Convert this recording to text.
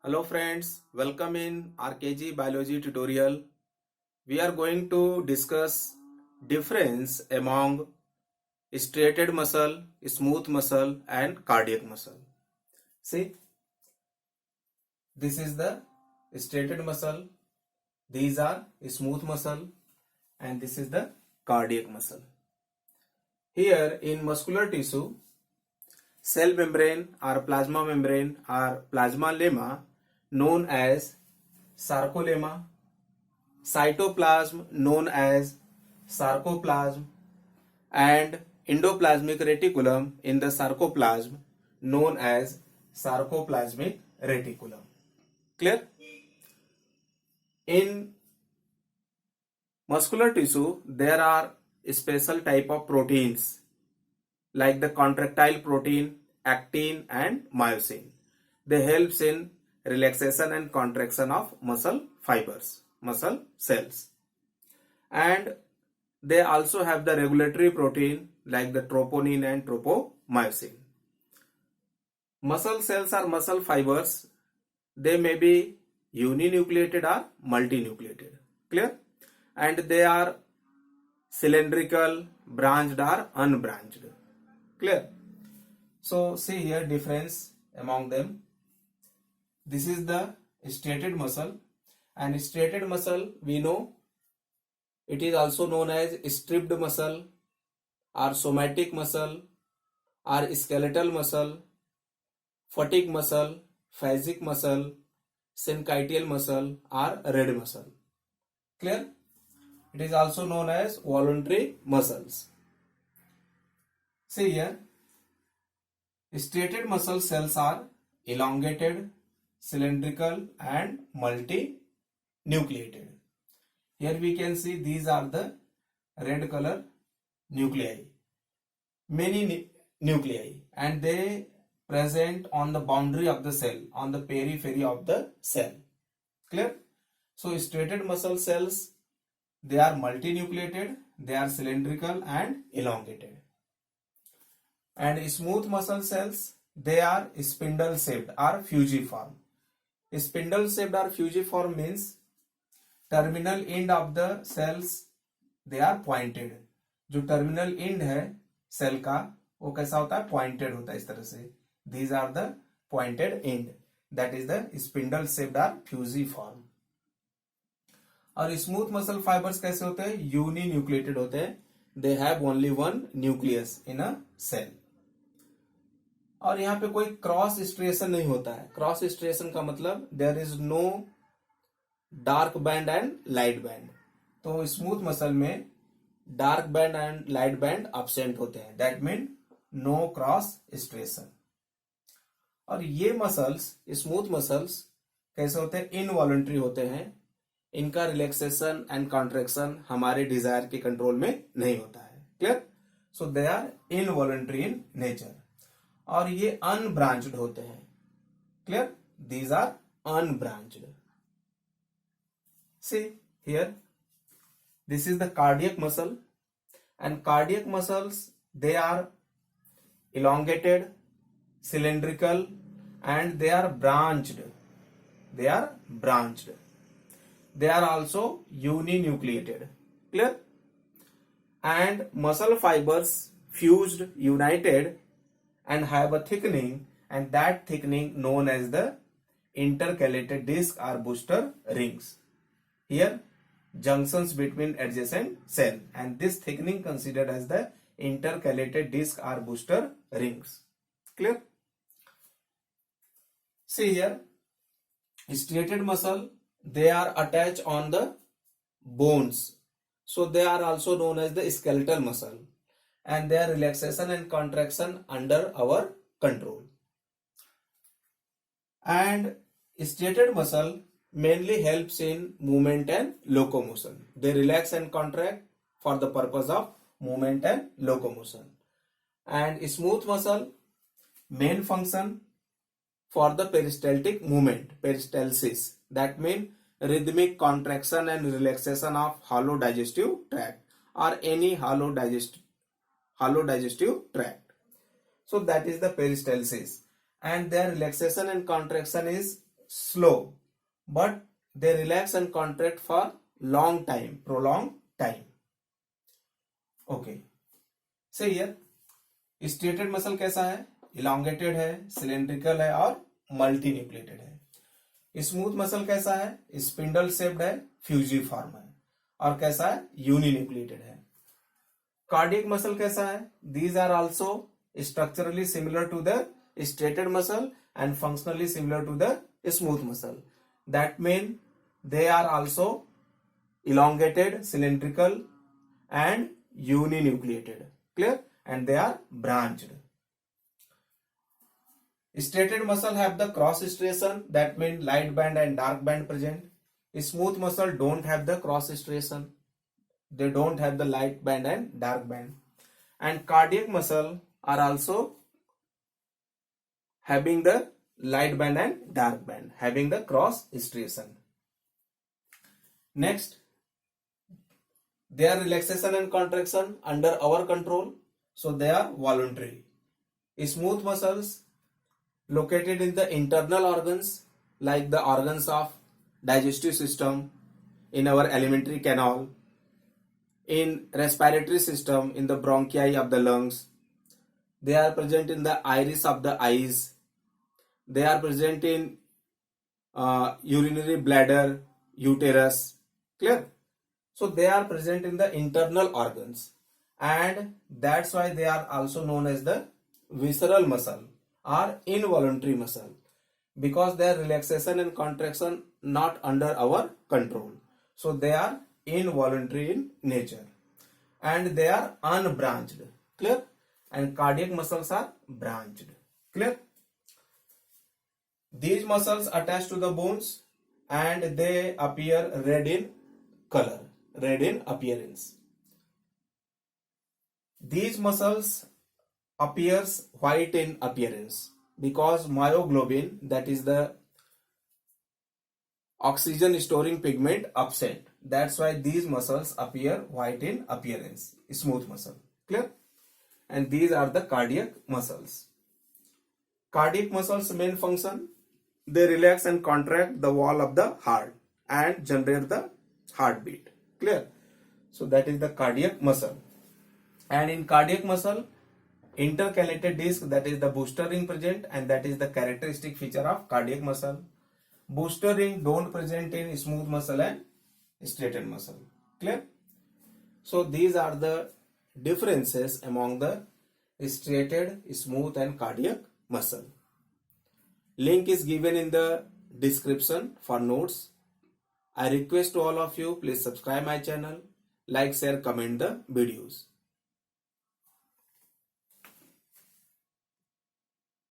Hello friends, welcome in RKG Biology tutorial. We are going to discuss difference among striated muscle, smooth muscle and cardiac muscle. See, this is the striated muscle, these are smooth muscle and this is the cardiac muscle. Here in muscular tissue, cell membrane or plasma lemma known as sarcolemma, cytoplasm known as sarcoplasm, and endoplasmic reticulum in the sarcoplasm known as sarcoplasmic reticulum. Clear? In muscular tissue, there are special type of proteins like the contractile protein, actin and myosin. They helps in relaxation and contraction of muscle fibers, muscle cells. And they also have the regulatory protein like the troponin and tropomyosin. Muscle cells are muscle fibers. They may be uninucleated or multinucleated. Clear? And they are cylindrical, branched or unbranched. Clear? So see here difference among them. This is the striated muscle, and striated muscle we know it is also known as stripped muscle or somatic muscle or skeletal muscle, phatic muscle, phasic muscle, synchytial muscle or red muscle. Clear? It is also known as voluntary muscles. See here, striated muscle cells are elongated, cylindrical and multinucleated. Here we can see these are the red color nuclei, many nuclei, and they present on the boundary of the cell, on the periphery of the cell. Clear? So striated muscle cells, they are multinucleated, they are cylindrical and elongated. And smooth muscle cells, they are spindle shaped or fusiform. Spindle shaped or fusiform means terminal end of the cells they are pointed. जो terminal end है cell का वो कैसा होता है, pointed होता है इस तरह से. These are the pointed end, that is the spindle shaped or fusiform. और स्मूथ मसल फाइबर्स कैसे होते हैं, यूनिन्यूक्लिएटेड होते हैं. They have only one nucleus in a cell. और यहाँ पे कोई क्रॉस स्ट्रिएशन नहीं होता है. क्रॉस स्ट्रिएशन का मतलब there is no dark band and light band. तो स्मूथ मसल में dark band and light band absent होते हैं. That mean no cross striation. और ये मसल्स, स्मूथ मसल्स कैसे होते हैं, इनवॉलंटरी होते हैं. इनका रिलैक्सेशन एंड कॉन्ट्रैक्शन हमारे डिजायर के कंट्रोल में नहीं होता है. Clear? So they are involuntary in nature. और ये अनब्रांच्ड होते हैं. Clear? These are unbranched. See here, this is the cardiac muscle, and cardiac muscles they are elongated, cylindrical and they are branched. They are branched. They are also uninucleated. Clear? And muscle fibers fused, united and have a thickening, and that thickening known as the intercalated disc or booster rings. Here junctions between adjacent cell, and this thickening considered as the intercalated disc or booster rings. Clear? See here, striated muscle, they are attached on the bones, so they are also known as the skeletal muscle, and their relaxation and contraction under our control. And striated muscle mainly helps in movement and locomotion. They relax and contract for the purpose of movement and locomotion. And smooth muscle main function for the peristaltic movement, peristalsis, that means rhythmic contraction and relaxation of hollow digestive tract or any hollow digestive tract. So that is the peristalsis, and their relaxation and contraction is slow, but they relax and contract for long time, prolonged time. Okay. Say here, striated muscle कैसा है? Elongated है, cylindrical है और multinucleated है. Smooth muscle कैसा है? Spindle shaped है, fusiform है. और कैसा है? यूनिन्यूक्लिएटेड है. कार्डियक मसल कैसा है? These are also structurally similar to the striated muscle and functionally similar to the smooth muscle. That means they are also elongated, cylindrical and uninucleated. Clear? And they are branched. Straighted muscle have the cross striation, that means light band and dark band present. Smooth muscle don't have the cross striation. They don't have the light band and dark band. And cardiac muscle are also having the light band and dark band, having the cross striation. Next, their relaxation and contraction under our control, so they are voluntary. Smooth muscles located in the internal organs like the organs of digestive system, in our alimentary canal, in respiratory system, in the bronchi of the lungs. They are present in the iris of the eyes. They are present in urinary bladder, uterus. Clear? So they are present in the internal organs, and that's why they are also known as the visceral muscle or involuntary muscle, because their relaxation and contraction not under our control. So they are involuntary in nature, and they are unbranched. Clear? And cardiac muscles are branched. Clear? These muscles attach to the bones and they appear red in color, red in appearance. These muscles appears white in appearance because myoglobin, that is the oxygen storing pigment, absent. That's why these muscles appear white in appearance. Smooth muscle. Clear? And these are the cardiac muscles. Cardiac muscles main function, they relax and contract the wall of the heart and generate the heartbeat. Clear? So that is the cardiac muscle. And in cardiac muscle, intercalated disc, that is the booster ring present, and that is the characteristic feature of cardiac muscle. Booster ring don't present in smooth muscle and straightened muscle. Clear? So these are the differences among the straighted, smooth and cardiac muscle. Link is given in the description for notes. I request to all of you, please subscribe my channel, like, share, comment the videos.